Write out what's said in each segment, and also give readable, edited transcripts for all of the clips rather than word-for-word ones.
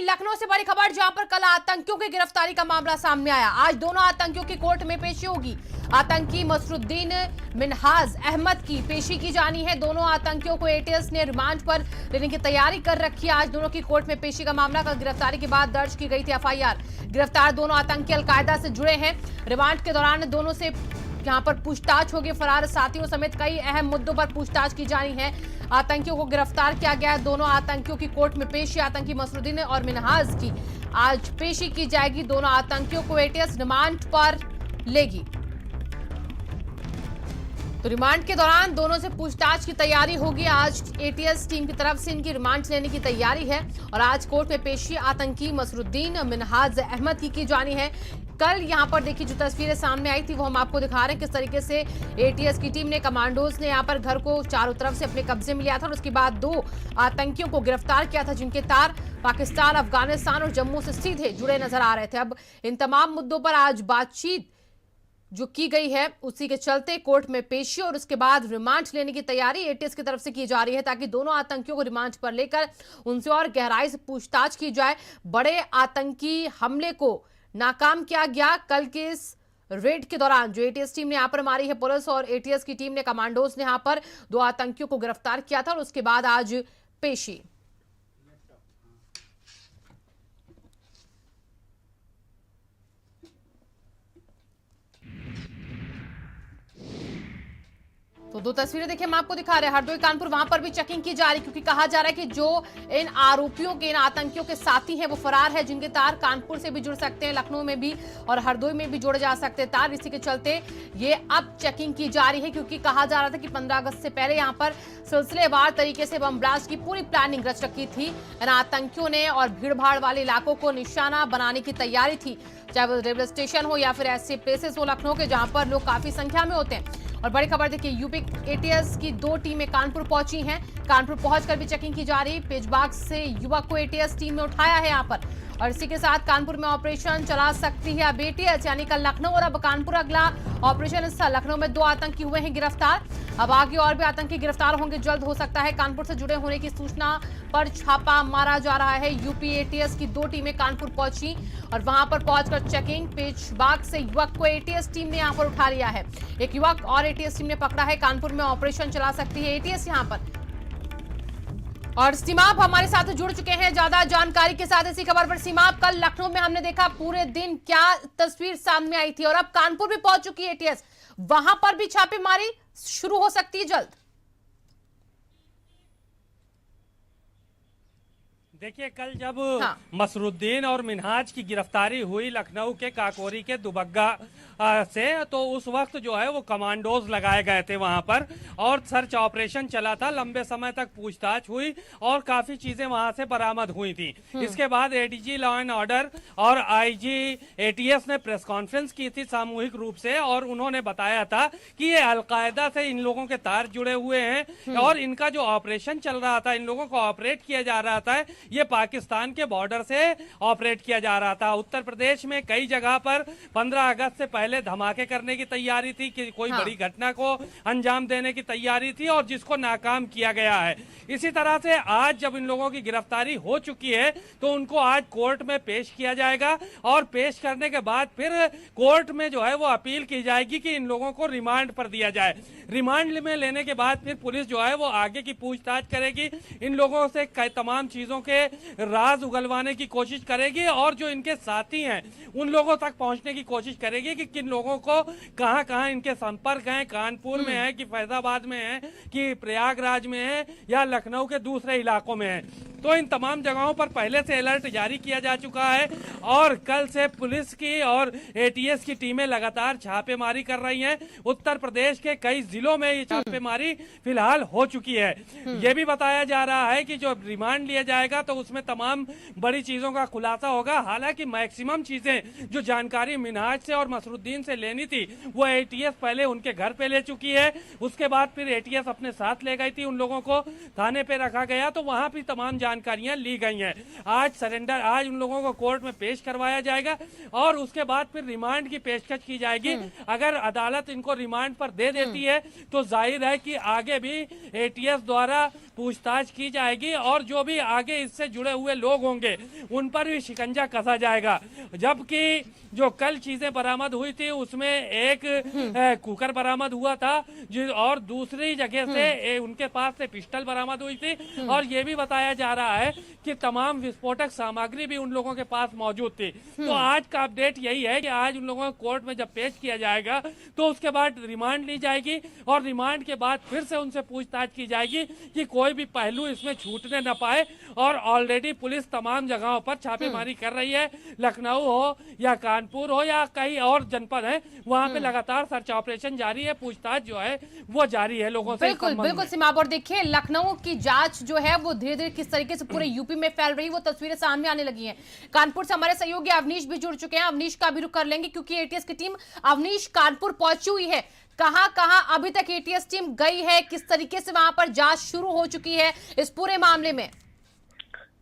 लखनऊ से बड़ी खबर, जहां पर कल आतंकियों की गिरफ्तारी का मामला सामने आया। आज दोनों आतंकियों की कोर्ट में पेशी होगी। आतंकी मसरुद्दीन मिनहाज अहमद की पेशी की जानी है। दोनों आतंकियों को एटीएस ने रिमांड पर लेने की तैयारी कर रखी है। आज दोनों की कोर्ट में पेशी का मामला कल गिरफ्तारी के बाद दर्ज की गई थी एफआईआर। गिरफ्तार दोनों आतंकी अलकायदा से जुड़े हैं। रिमांड के दौरान दोनों से यहां पर पूछताछ होगी। फरार साथियों समेत कई अहम मुद्दों पर पूछताछ की जानी है। आतंकियों को गिरफ्तार किया गया है। दोनों आतंकियों की कोर्ट में पेशी आतंकी मसरुद्दीन और मिनहाज की आज पेशी की जाएगी। दोनों आतंकियों को एटीएस रिमांड पर लेगी। तो रिमांड के दौरान दोनों से पूछताछ की तैयारी होगी। आज एटीएस टीम की तरफ से इनकी रिमांड लेने की तैयारी है और आज कोर्ट में पेशी आतंकी मसरुद्दीन मिनहाज अहमद की जानी है। कल यहां पर देखिए जो तस्वीरें सामने आई थी वो हम आपको दिखा रहे हैं किस तरीके से एटीएस की टीम ने, कमांडोज ने यहां पर घर को चारों तरफ से अपने कब्जे में लिया था और उसके बाद दो आतंकियों को गिरफ्तार किया था जिनके तार पाकिस्तान, अफगानिस्तान और जम्मू से सीधे जुड़े नजर आ रहे थे। अब इन तमाम मुद्दों पर आज बातचीत जो की गई है उसी के चलते कोर्ट में पेशी और उसके बाद रिमांड लेने की तैयारी एटीएस की तरफ से की जा रही है ताकि दोनों आतंकियों को रिमांड पर लेकर उनसे और गहराई से पूछताछ की जाए। बड़े आतंकी हमले को नाकाम किया गया कल के इस रेड के दौरान जो एटीएस टीम ने यहां पर मारी है। पुलिस और एटीएस की टीम ने, कमांडोज ने यहां पर दो आतंकियों को गिरफ्तार किया था और उसके बाद आज पेशी। तो दो तस्वीरें देखिए हम आपको दिखा रहे हैं। हरदोई कानपुर वहां पर भी चेकिंग की जा रही क्योंकि कहा जा रहा है कि जो इन आरोपियों के, इन आतंकियों के साथी हैं वो फरार है जिनके तार कानपुर से भी जुड़ सकते हैं, लखनऊ में भी और हरदोई में भी जोड़े जा सकते हैं तार। इसी के चलते ये अब चेकिंग की जा रही है क्योंकि कहा जा रहा था कि 15 अगस्त से पहले यहाँ पर सिलसिलेवार तरीके से बम ब्लास्ट की पूरी प्लानिंग रच रखी थी इन आतंकियों ने और भीड़भाड़ वाले इलाकों को निशाना बनाने की तैयारी थी, चाहे वो रेलवे स्टेशन हो या फिर ऐसे प्लेसेस हो लखनऊ के जहां पर लोग काफी संख्या में होते हैं। और बड़ी खबर देखिए यूपी एटीएस की दो टीमें कानपुर पहुंची हैं। कानपुर पहुंचकर भी चेकिंग की जा रही। पेजबाग से युवक को एटीएस टीम ने उठाया है यहां पर और इसी के साथ कानपुर में ऑपरेशन चला सकती है अब एटीएस, यानी कल लखनऊ और अब कानपुर अगला ऑपरेशन स्थल। लखनऊ में दो आतंकी हुए हैं गिरफ्तार, अब आगे और भी आतंकी गिरफ्तार होंगे, जल्द हो सकता है। कानपुर से जुड़े होने की सूचना पर छापा मारा जा रहा है। यूपी एटीएस की दो टीमें कानपुर पहुंची और वहां पर पहुंचकर चेकिंग। पेजबाग से युवक को एटीएस टीम ने यहां पर उठा लिया है। एक युवक और एटीएस टीम ने पकड़ा है। कानपुर में ऑपरेशन चला सकती है एटीएस यहां पर। और सीमाप हमारे साथ जुड़ चुके हैं ज्यादा जानकारी के साथ इसी खबर पर। सीमाप, कल लखनऊ में हमने देखा पूरे दिन क्या तस्वीर सामने आई थी और अब कानपुर भी पहुंच चुकी है एटीएस, वहां पर भी छापेमारी शुरू हो सकती है जल्द। देखिए कल जब मसरुद्दीन और मिनहाज की गिरफ्तारी हुई लखनऊ के काकोरी के दुबग्गा से, तो उस वक्त जो है वो कमांडोज लगाए गए थे वहां पर और सर्च ऑपरेशन चला था। लंबे समय तक पूछताछ हुई और काफी चीजें वहां से बरामद हुई थी। इसके बाद एडीजी लॉ एंड ऑर्डर और आईजी एटीएस ने प्रेस कॉन्फ्रेंस की थी सामूहिक रूप से और उन्होंने बताया था कि ये अलकायदा से इन लोगों के तार जुड़े हुए हैं और इनका जो ऑपरेशन चल रहा था, इन लोगों को ऑपरेट किया जा रहा था, ये पाकिस्तान के बॉर्डर से ऑपरेट किया जा रहा था। उत्तर प्रदेश में कई जगह पर 15 अगस्त से पहले धमाके करने की तैयारी थी कि कोई बड़ी घटना को अंजाम देने की तैयारी थी और जिसको नाकाम किया गया है। इसी तरह से आज जब इन लोगों की गिरफ्तारी हो चुकी है तो उनको आज कोर्ट में पेश किया जाएगा और पेश करने के बाद फिर कोर्ट में जो है वो अपील की जाएगी कि इन लोगों को रिमांड पर दिया जाए। रिमांड में लेने के बाद फिर पुलिस जो है वो आगे की पूछताछ करेगी, इन लोगों से तमाम चीजों के राज उगलवाने की कोशिश करेगी और जो इनके साथी हैं उन लोगों तक पहुंचने की कोशिश करेगी कि किन लोगों को कहां-कहां इनके संपर्क हैं, कानपुर में है कि फैजाबाद में है कि प्रयागराज में है या लखनऊ के दूसरे इलाकों में है। तो इन तमाम जगहों पर पहले से अलर्ट जारी किया जा चुका है और कल से पुलिस की और एटीएस की टीमें लगातार छापेमारी कर रही हैं। उत्तर प्रदेश के कई जिलों में ये छापेमारी फिलहाल हो चुकी है। ये भी बताया जा रहा है कि जो रिमांड लिया जाएगा तो उसमें तमाम बड़ी चीजों का खुलासा होगा। हालांकि मैक्सिमम चीजें जो जानकारी मिनहाज से और मसरुद्दीन से लेनी थी वो एटीएस पहले उनके घर पे ले चुकी है। उसके बाद फिर एटीएस अपने साथ ले गई थी, उन लोगों को थाने पे रखा गया तो वहां भी तमाम जानकारियां ली गई हैं। आज उन लोगों को कोर्ट में पेश करवाया जाएगा और उसके बाद फिर रिमांड की पेशकश की जाएगी। अगर अदालत इनको रिमांड पर दे देती है तो जाहिर है कि आगे भी एटीएस द्वारा पूछताछ की जाएगी और जो भी आगे इससे जुड़े हुए लोग होंगे उन पर भी शिकंजा कसा जाएगा। जबकि जो कल चीजें बरामद हुई थी उसमें एक कुकर बरामद हुआ था और दूसरी जगह से उनके पास से पिस्टल बरामद हुई थी और ये भी बताया जा रहा है कि तमाम विस्फोटक सामग्री भी उन लोगों के पास मौजूद थी। तो आज का अपडेट यही है कि आज उन लोगों को कोर्ट में जब पेश किया जाएगा तो उसके बाद रिमांड ली जाएगी और रिमांड के बाद फिर से उनसे पूछताछ की जाएगी कि कोई भी पहलू इसमें छूटने न पाए। और ऑलरेडी पुलिस तमाम जगहों पर छापेमारी कर रही है, लखनऊ हो या कानपुर हो या कई और जनपद है, वहां पे लगातार सर्च ऑपरेशन जारी है, पूछताछ जो है वो जारी है लोगों से। बिल्कुल सीमाब, और देखिए लखनऊ की जांच जो है वो धीरे धीरे किस तरीके से पूरे यूपी में फैल रही, वो तस्वीरें सामने आने लगी हैं। कानपुर से हमारे सहयोगी अवनीश भी जुड़ चुके हैं, अवनीश का भी रुख कर लेंगे क्योंकि एटीएस की टीम अवनीश कानपुर पहुंची हुई है। कहां अभी तक एटीएस टीम गई है, किस तरीके से वहां पर जांच शुरू हो चुकी है इस पूरे मामले में?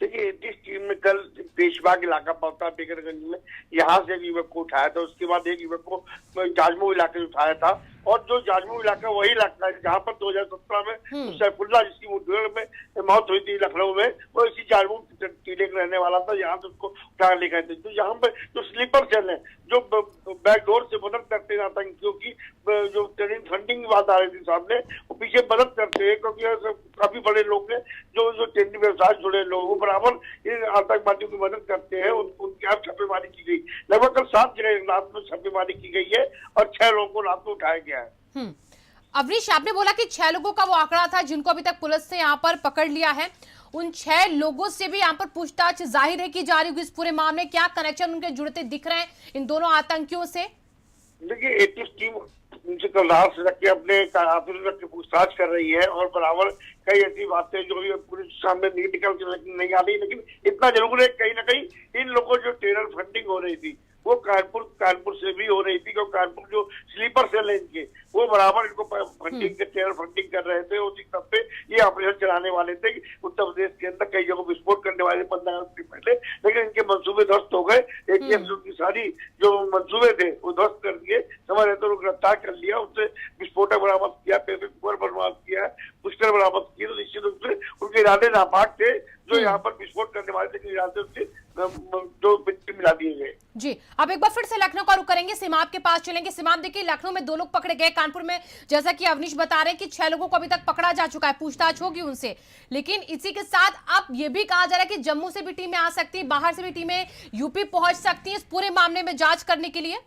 देखिए एटीएस टीम ने कल पेशबाग इलाका पहुंचा बेगरगंज में, यहाँ से एक युवक को उठाया था, उसके बाद एक युवक को जाजमऊ इलाके से उठाया था और जो जाजमऊ इलाका वही इलाका है जहाँ पर 2017 में सैफुल्ला जिसकी मुठभेड़ में मौत हुई थी लखनऊ में, वो इसी जाजमऊ टीले का रहने वाला था। यहाँ से उसको उठा ले गए थे। तो यहाँ पे जो स्लीपर सेल है जो बैकडोर से मदद करते हैं आतंकियों की, जो ट्रेनिंग फंडिंग की बात आ रही थी सामने, वो पीछे मदद करते हैं क्योंकि काफी बड़े लोग हैं जो ट्रेनिंग व्यवसाय से जुड़े लोग बराबर इन आतंकवादियों की मदद करते हैं। उनके यहाँ छापेमारी की गई, लगभग कल 7 जगह रात में छापेमारी की गई है और 6 लोगों को रात में उठाया गया है। अवनीश, आपने बोला कि 6 लोगों का वो आंकड़ा था जिनको अभी तक पुलिस ने यहाँ पर पकड़ लिया है। उन 6 लोगों से भी यहाँ पर पूछताछ जाहिर है की जा रही होगी इस पूरे मामले। क्या कनेक्शन उनके जुड़ते दिख रहे हैं इन दोनों आतंकियों से? देखिए एटीएस टीम उनसे कल रात से रख के अपने रख के पूछताछ कर रही है और बराबर कई ऐसी बातें जो भी पुलिस सामने निकल के नहीं आ रही, लेकिन इतना जरूर है कहीं ना कहीं इन लोगों जो टेरर फंडिंग हो रही थी वो कानपुर से भी हो रही थी, क्योंकि कानपुर जो स्लीपर सेल है इनके वो बराबर इनको फंडिंग टेरर फंडिंग कर रहे थे। उसी तब पे ये ऑपरेशन चलाने वाले थे। उत्तर प्रदेश के अंदर कई जगहों विस्फोट करने वाले 15 अगस्त के पहले, लेकिन इनके मंसूबे ध्वस्त हो गए। एटीएस की सारी जो मंसूबे थे वो ध्वस्त कर दिए, समझ रहे तो गिरफ्तार कर लिया, उससे विस्फोटक बरामद किया, पेपर बरामद किया, पुस्टर बरामद किए। तो निश्चित रूप से उनके इरादे नापाक थे जो यहाँ पर विस्फोट करने वाले थे, इरादे उससे जो मिला दिए गए। जी, अब एक बार फिर से लखनऊ का रुख करेंगे, सिमाब के पास चलेंगे। सिमाब, देखिए लखनऊ में 2 लोग पकड़े गए, कानपुर में जैसा कि अवनीश बता रहे हैं कि 6 लोगों को अभी तक पकड़ा जा चुका है, पूछताछ होगी उनसे। लेकिन इसी के साथ अब ये भी कहा जा रहा है कि जम्मू से भी टीमें आ सकती है, बाहर से भी टीमें यूपी पहुंच सकती है इस पूरे मामले में जांच करने के लिए।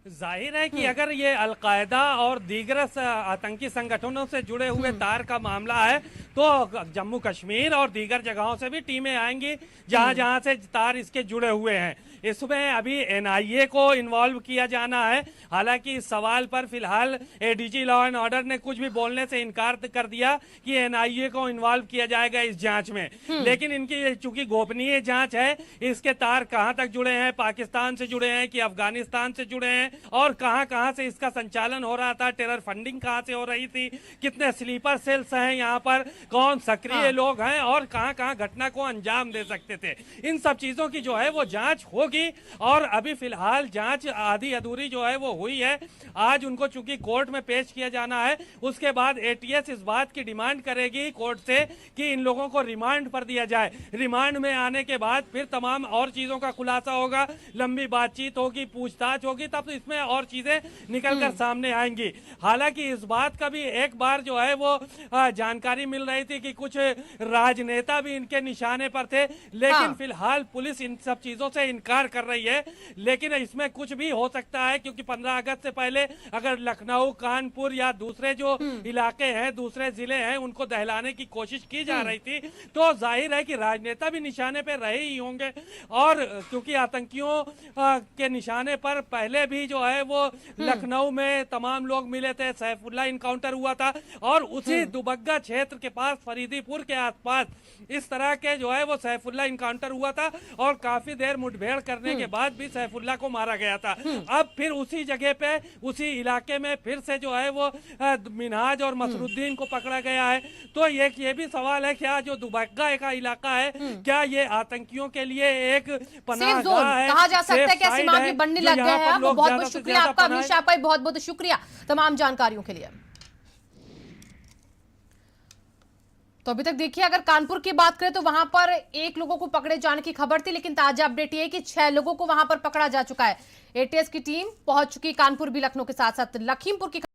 जाहिर है कि अगर ये अलकायदा और दीगर आतंकी संगठनों से जुड़े हुए तार का मामला है तो जम्मू कश्मीर और दीगर जगहों से भी टीमें आएंगी जहां जहां से तार इसके जुड़े हुए हैं। इसमें अभी एनआईए को इन्वॉल्व किया जाना है। हालांकि इस सवाल पर फिलहाल एडीजी लॉ एंड ऑर्डर ने कुछ भी बोलने से इनकार कर दिया कि एनआईए को इन्वॉल्व किया जाएगा इस जांच में। लेकिन इनकी चूंकि गोपनीय जांच है, इसके तार कहां तक जुड़े हैं, पाकिस्तान से जुड़े हैं कि अफगानिस्तान से जुड़े हैं और कहां से इसका संचालन हो रहा था, टेरर फंडिंग कहां से हो रही थी, कितने स्लीपर सेल्स हैं यहाँ पर, कौन सक्रिय लोग हैं और कहां घटना को अंजाम दे सकते थे, इन सब चीजों की जो है वो जांच होगी। और अभी फिलहाल जांच आधी अधूरी जो है वो हुई है। आज उनको चूंकि कोर्ट में पेश किया जाना है, उसके बाद एटीएस इस बात की डिमांड करेगी कोर्ट से कि इन लोगों को रिमांड पर दिया जाए। रिमांड में आने के बाद फिर तमाम और चीजों का खुलासा होगा, लंबी बातचीत होगी, पूछताछ होगी, तब तो इसमें और चीजें निकलकर सामने आएंगी। हालांकि इस बात का भी एक बार जो है वो जानकारी मिल रही थी कि कुछ राजनेता भी इनके निशाने पर थे, लेकिन फिलहाल पुलिस इन सब चीजों से इनकार कर रही है। लेकिन इसमें कुछ भी हो सकता है क्योंकि 15 अगस्त से पहले अगर लखनऊ, कानपुर या दूसरे जो इलाके हैं, दूसरे जिले हैं, उनको दहलाने की कोशिश की जा रही थी, तो जाहिर है कि राजनेता भी निशाने पर रहे ही होंगे। और क्योंकि आतंकियों के निशाने पर पहले भी जो है वो लखनऊ में तमाम लोग मिले थे, सैफुल्ला इनकाउंटर हुआ था और उसी दुबग्गा क्षेत्र के पास फरीदीपुर के आसपास इस तरह के जो है वो सैफुल्ला इनकाउंटर हुआ था और काफी देर मुठभेड़ करने के बाद भी सैफुल्ला को मारा गया था। अब फिर उसी जगह पे उसी इलाके में फिर से जो है वो मिनहाज और मसरुद्दीन को पकड़ा गया है। तो ये भी सवाल है क्या जो दुबग्गा का इलाका है क्या ये आतंकियों के लिए एक पनाहगाह है, कहा जा सकता है? क्या सीमा भी बनने लग गए हैं? बहुत बहुत से शुक्रिया आपका अमीश, आपका बहुत बहुत शुक्रिया तमाम जानकारियों के लिए। तो अभी तक देखिए, अगर कानपुर की बात करें तो वहां पर 1 लोगों को पकड़े जाने की खबर थी, लेकिन ताजा अपडेट ये है कि 6 लोगों को वहां पर पकड़ा जा चुका है। एटीएस की टीम पहुंच चुकी कानपुर भी, लखनऊ के साथ साथ लखीमपुर की